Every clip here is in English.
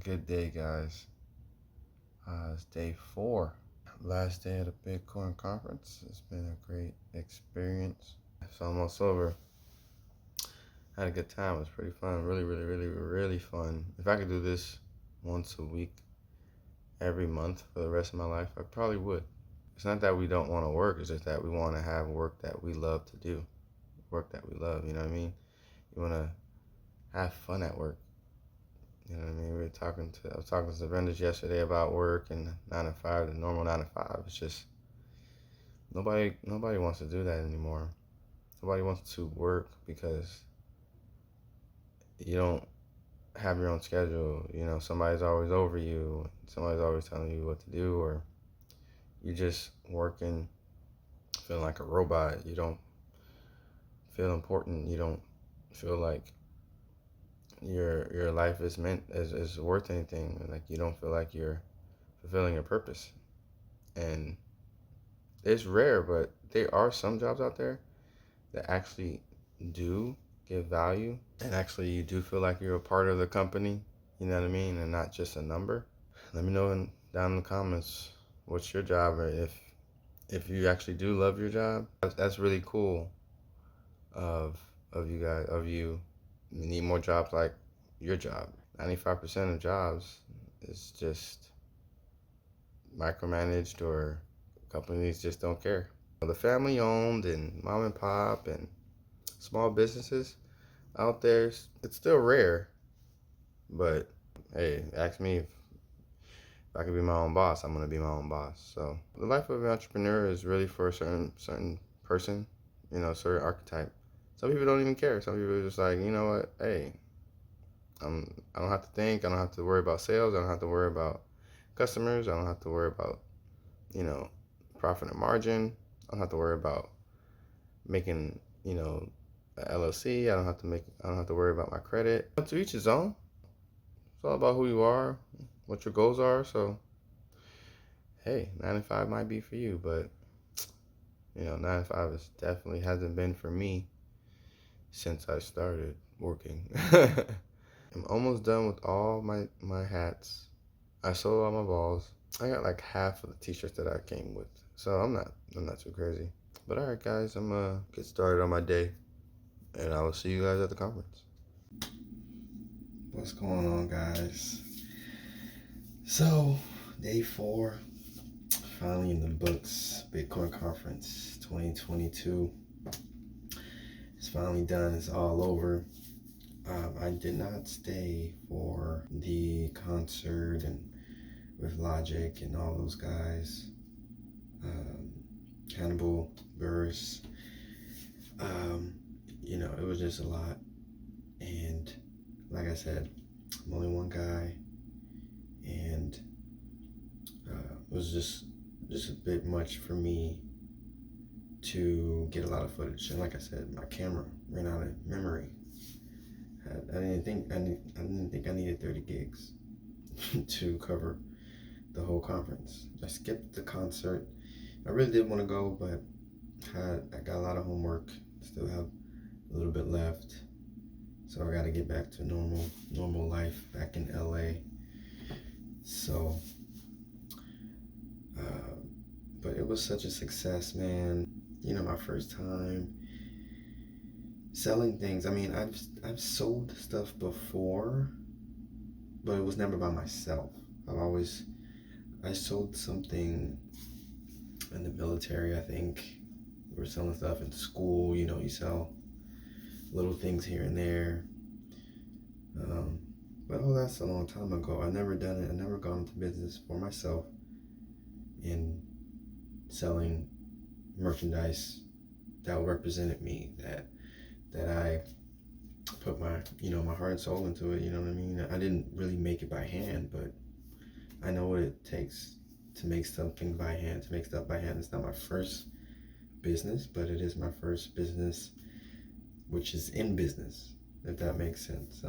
Good day, guys. It's day 4, last day of the Bitcoin conference. It's been a great experience. It's almost over. Had a good time. It was pretty fun. Really, really, really, really fun. If I could do this once a week, every month for the rest of my life, I probably would. It's not that we don't want to work. It's just that we want to have work that we love to do. Work that we love, you know what I mean? You want to have fun at work. You know what I mean? I was talking to the vendors yesterday about work and 9 to 5, the normal 9 to 5. It's just nobody wants to do that anymore. Nobody wants to work because you don't have your own schedule. You know, somebody's always over you. Somebody's always telling you what to do, or you're just working, feeling like a robot. You don't feel important. You don't feel like your life is worth anything. Like you don't feel like you're fulfilling your purpose. And it's rare, but there are some jobs out there that actually do give value, and actually you do feel like you're a part of the company, you know what I mean, and not just a number. Let me know down in the comments what's your job, or if you actually do love your job. That's really cool of you guys, of you. You need more jobs like your job. 95% of jobs is just micromanaged, or companies just don't care. The family owned and mom and pop and small businesses out there, it's still rare. But hey, ask me if I could be my own boss, I'm gonna be my own boss. So the life of an entrepreneur is really for a certain person, you know, a certain archetype. Some people don't even care. Some people are just like, you know what, hey, I don't have to think, I don't have to worry about sales, I don't have to worry about customers, I don't have to worry about, you know, profit and margin. I don't have to worry about making, you know, an LLC. I don't have to worry about my credit. To each his own. It's all about who you are, what your goals are. So hey, 9 to 5 might be for you, but you know, 9 to 5 is definitely hasn't been for me since I started working. I'm almost done with all my hats. I sold all my balls. I got like half of the t-shirts that I came with. So I'm not too crazy. But all right, guys, I'm gonna get started on my day, and I will see you guys at the conference. What's going on, guys? So, day 4, finally in the books. Bitcoin conference 2022. It's finally done. It's all over. I did not stay for the concert and with Logic and all those guys. Hannibal Buress. You know, it was just a lot. And like I said, I'm only one guy, and it was just a bit much for me to get a lot of footage. And like I said, my camera ran out of memory. I didn't think I needed 30 gigs to cover the whole conference. I skipped the concert. I really did want to go, but I got a lot of homework. Still have a little bit left, so I got to get back to normal life back in LA. So, but it was such a success, man. You know, my first time selling things. I mean, I've sold stuff before, but it was never by myself. I sold something in the military, I think. We were selling stuff in school, you know, you sell little things here and there. But that's a long time ago. I've never done it. I've never gone into business for myself in selling merchandise that represented me, that I put my heart and soul into it, you know what I mean? I didn't really make it by hand, but I know what it takes to make something by hand, to make stuff by hand. It's not my first business, but it is my first business, which is in business, if that makes sense.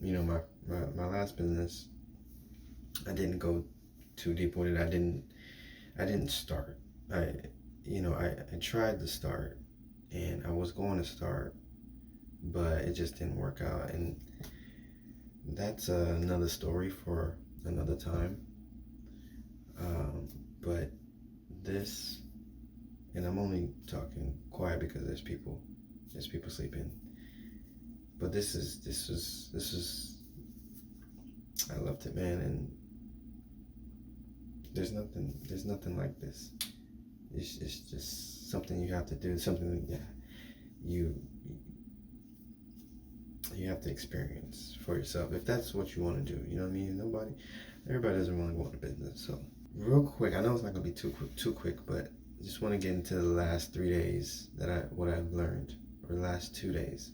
You know, my last business, I didn't go too deep with it. I didn't start. I tried to start, and I was going to start, but it just didn't work out. And that's another story for another time. Um, but this, and I'm only talking quiet because there's people sleeping. But this is I loved it, man, and there's nothing like this. It's just something you have to do, something that you you have to experience for yourself if that's what you want to do. You know what I mean? Everybody doesn't want to go into business. So real quick, I know it's not gonna be too quick, but I just want to get into the last 3 days what I've learned, or the last 2 days.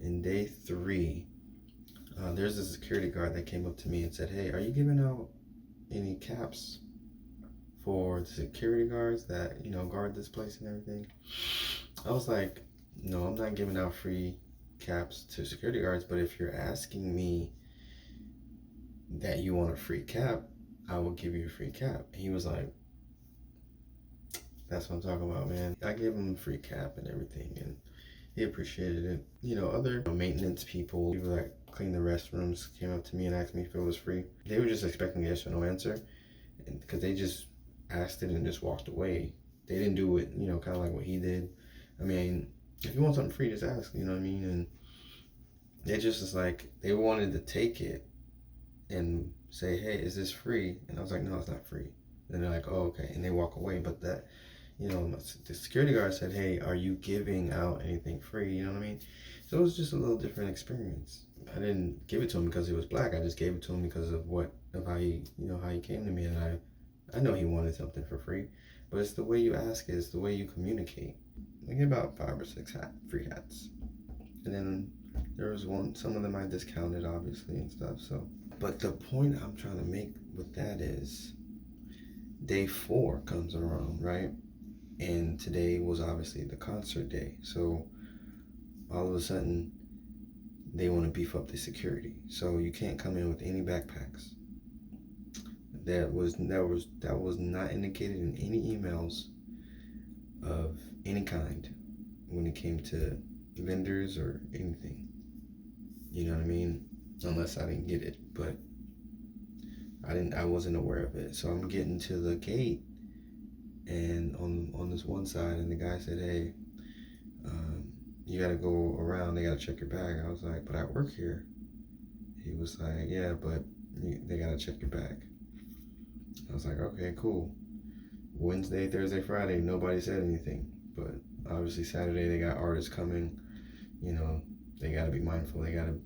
In day 3, there's a security guard that came up to me and said, "Hey, are you giving out any caps for the security guards that guard this place and everything?" I was like, "No, I'm not giving out free caps to security guards, but if you're asking me that you want a free cap, I will give you a free cap." And he was like, "That's what I'm talking about, man." I gave him a free cap and everything, and he appreciated it. Other maintenance people that clean the restrooms came up to me and asked me if it was free. They were just expecting a yes or no answer, and because they just asked it and just walked away. They didn't do it, kind of like what he did. I mean, if you want something free, just ask, you know what I mean? And they just was like, they wanted to take it and say, "Hey, is this free?" And I was like, "No, it's not free." And they're like, "Oh, okay." And they walk away. But the security guard said, "Hey, are you giving out anything free?" You know what I mean? So it was just a little different experience. I didn't give it to him because he was black. I just gave it to him because of how he came to me. And I know he wanted something for free, but it's the way you ask it, it's the way you communicate. I get about 5 or 6 free hats. And then there was some of them I discounted, obviously, and stuff. So, but the point I'm trying to make with that is day 4 comes around, right? And today was obviously the concert day. So all of a sudden they want to beef up the security. So you can't come in with any backpacks. That was not indicated in any emails of any kind when it came to vendors or anything. You know what I mean? Unless I didn't get it, but I wasn't aware of it. So I'm getting to the gate, and on this one side, and the guy said, "Hey, you gotta go around. They gotta check your bag." I was like, "But I work here." He was like, "Yeah, but they gotta check your bag." I was like, "Okay, cool." Wednesday, Thursday, Friday, nobody said anything. But obviously Saturday they got artists coming. They gotta be mindful. They gotta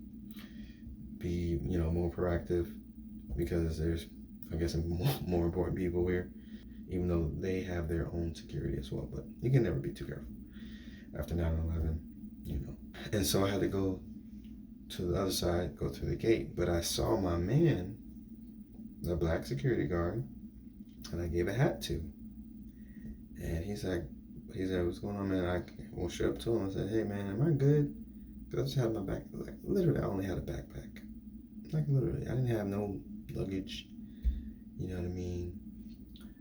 be more proactive because there's, I guess, more important people here, even though they have their own security as well. But you can never be too careful after 9/11, And so I had to go to the other side, go through the gate. But I saw my man, the black security guard, and I gave a hat to. And he's like, "What's going on, man?" I walked up to him. I said, "Hey, man, am I good?" Because I just had my back, like, literally, I only had a backpack. Like, literally, I didn't have no luggage. You know what I mean?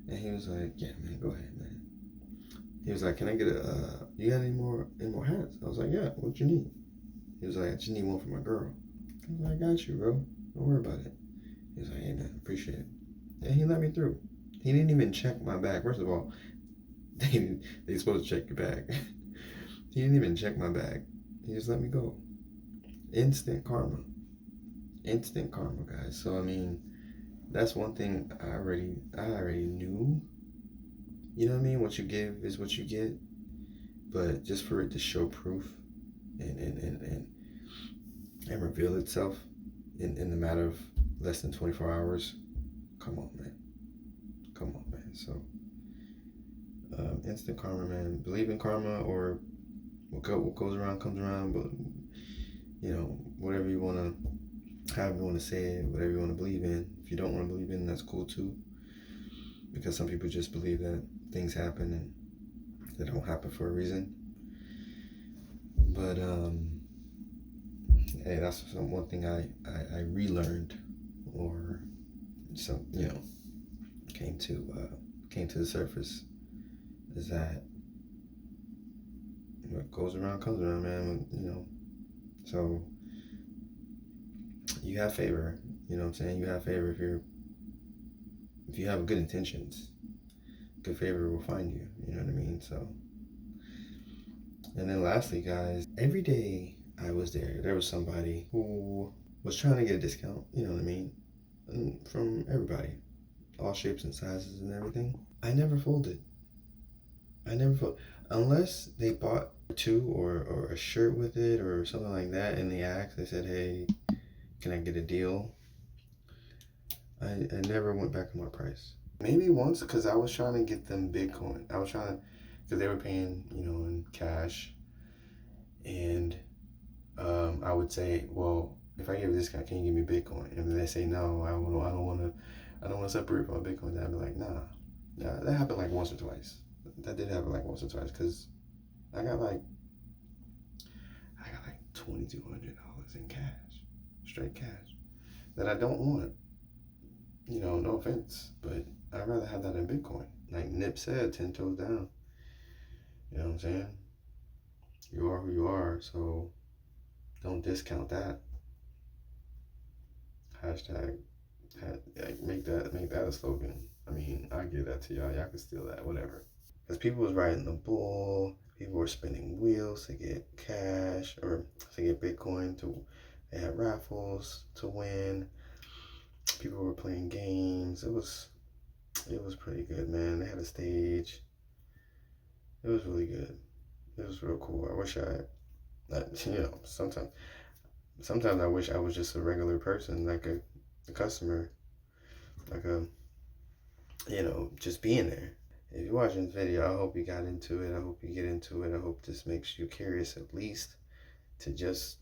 And he was like, "Yeah, man, go ahead, man." He was like, "Can I get you got any more hats?" I was like, "Yeah, what you need?" He was like, "I just need one for my girl." I was like, "I got you, bro. Don't worry about it." He was like, "Hey, man, appreciate it." And he let me through. He didn't even check my bag. First of all, they supposed to check your bag. He didn't even check my bag. He just let me go. Instant karma. Instant karma, guys. So I mean, that's one thing I already knew. You know what I mean? What you give is what you get. But just for it to show proof and reveal itself in the matter of less than 24 hours, come on, man. Come on, man. So instant karma, man. Believe in karma, or what goes around comes around. But whatever you want to, however you want to say it, whatever you want to believe in. If you don't want to believe in, that's cool too. Because some people just believe that things happen and they don't happen for a reason. But hey, that's one thing I relearned, or some came to the surface, is that what goes around comes around, man. So you have favor. You know what I'm saying? You have favor if you have good intentions. Good favor will find you. You know what I mean? So, and then lastly, guys, every day I was there was somebody who was trying to get a discount. You know what I mean? And from everybody, all shapes and sizes and everything. I never folded. I never folded unless they bought two or a shirt with it or something like that, and they asked. They said, "Hey, can I get a deal?" I never went back on my price. Maybe once because I was trying to get them Bitcoin. I was trying to, because they were paying, in cash. And I would say, well, if I give this guy, can you give me Bitcoin? And then they say, no, I don't want to separate my Bitcoin. Then I'd be like, nah. That happened like once or twice. That did happen like once or twice because I got like $2,200 in cash, straight cash, that I don't want. No offense, but I'd rather have that in Bitcoin. Like Nip said, 10 toes down. You know what I'm saying? You are who you are, so don't discount that. Hashtag, make that a slogan. I mean, I give that to y'all. Y'all can steal that, whatever. Because people was riding the bull. People were spinning wheels to get cash or to get Bitcoin. They had raffles to win. People were playing games. It was pretty good, man. They had a stage. It was really good. It was real cool. I wish sometimes I wish I was just a regular person, like a customer, like just being there. If you're watching this video, I hope you got into it. I hope you get into it. I hope this makes you curious at least to just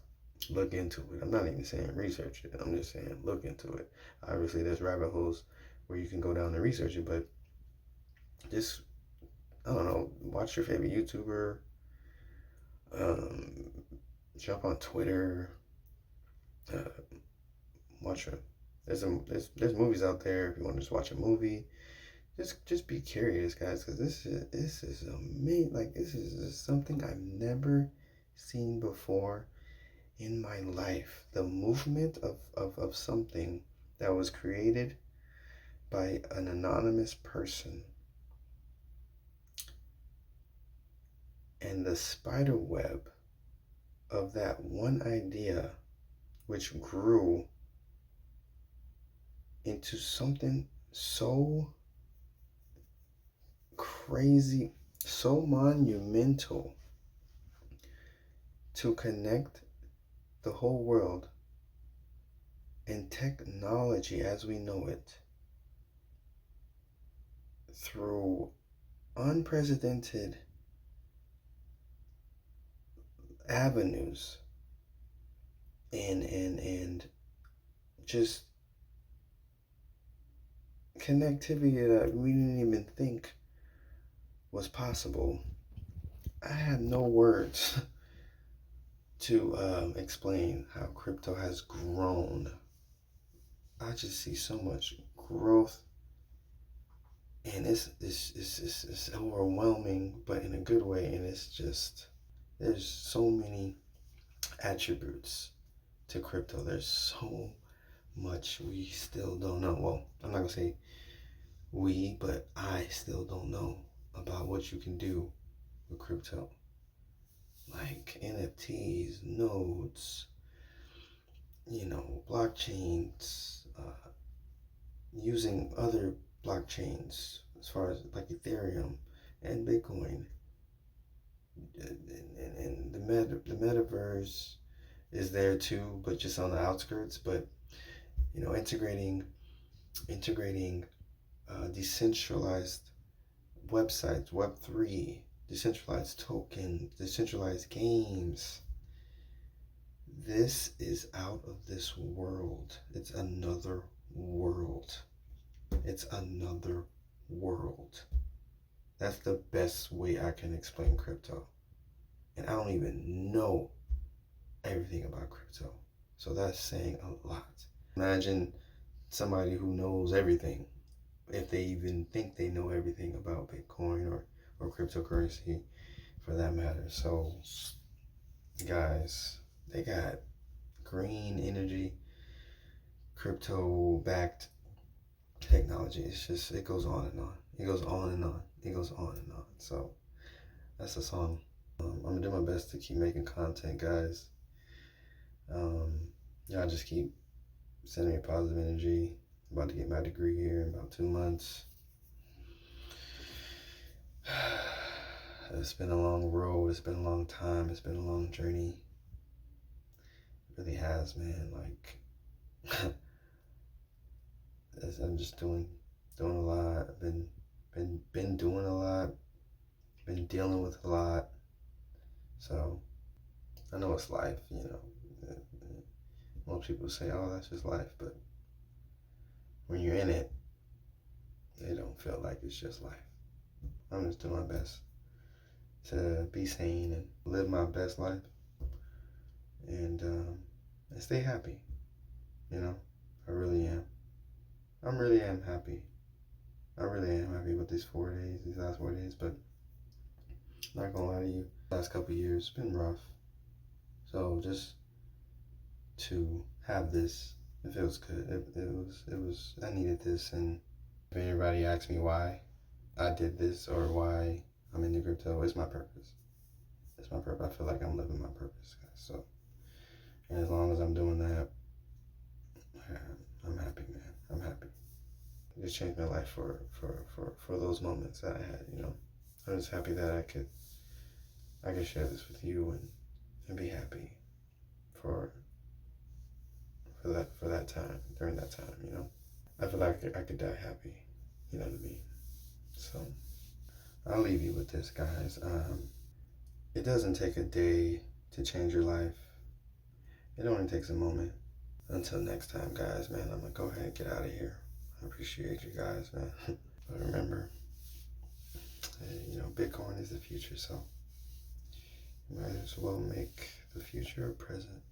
look into it. I'm not even saying research it. I'm just saying look into it. Obviously, there's rabbit holes where you can go down and research it, but just, I don't know, watch your favorite YouTuber, jump on Twitter, watch there's movies out there if you want to just watch a movie. Just be curious, guys, because this is amazing. Like, this is just something I've never seen before in my life. The movement of something that was created by an anonymous person, and the spider web of that one idea, which grew into something so crazy, so monumental, to connect the whole world and technology as we know it through unprecedented avenues and just connectivity that we didn't even think was possible. I have no words to explain how crypto has grown. I just see so much growth, and it's overwhelming, but in a good way. And it's just, there's so many attributes to crypto. There's so much we still don't know. Well, I'm not gonna say we, but I still don't know about what you can do with crypto, like NFTs, nodes, blockchains, using other blockchains as far as like Ethereum and Bitcoin, and the metaverse is there too, but just on the outskirts. But integrating decentralized websites, Web3, decentralized tokens, decentralized games. This is out of this world. It's another world. It's another world. That's the best way I can explain crypto. And I don't even know everything about crypto. So that's saying a lot. Imagine somebody who knows everything, if they even think they know everything about Bitcoin or cryptocurrency for that matter. So guys, they got green energy, crypto backed technology. It's just, it goes on and on. It goes on and on. It goes on and on. So that's the song. I'm gonna do my best to keep making content, guys. Y'all just keep sending me positive energy. I'm about to get my degree here in about 2 months. It's been a long road. It's been a long time. It's been a long journey. It really has, man. Like, I'm just doing a lot. I've been doing a lot. Been dealing with a lot. So I know it's life, you know. Most people say, "Oh, that's just life," but when you're in it, it don't feel like it's just life. I'm just doing my best to be sane and live my best life, and stay happy. You know, I really am. I really am happy. I really am happy with these last 4 days. But not gonna lie to you, last couple of years been rough. So just to have this, it feels good. It was. I needed this, and if anybody asks me why I did this or why I'm into crypto, it's my purpose. It's my purpose. I feel like I'm living my purpose, guys. So, and as long as I'm doing that, I'm happy, man. I'm happy. It just changed my life for those moments that I had. You know, I'm just happy that I could share this with you and be happy for that time, during that time. You know, I feel like I could die happy. You know what I mean? So I'll leave you with this, guys. It doesn't take a day to change your life. It only takes a moment. Until next time, guys, man, I'm gonna go ahead and get out of here. I appreciate you guys, man. But remember, you know, Bitcoin is the future, so you might as well make the future a present.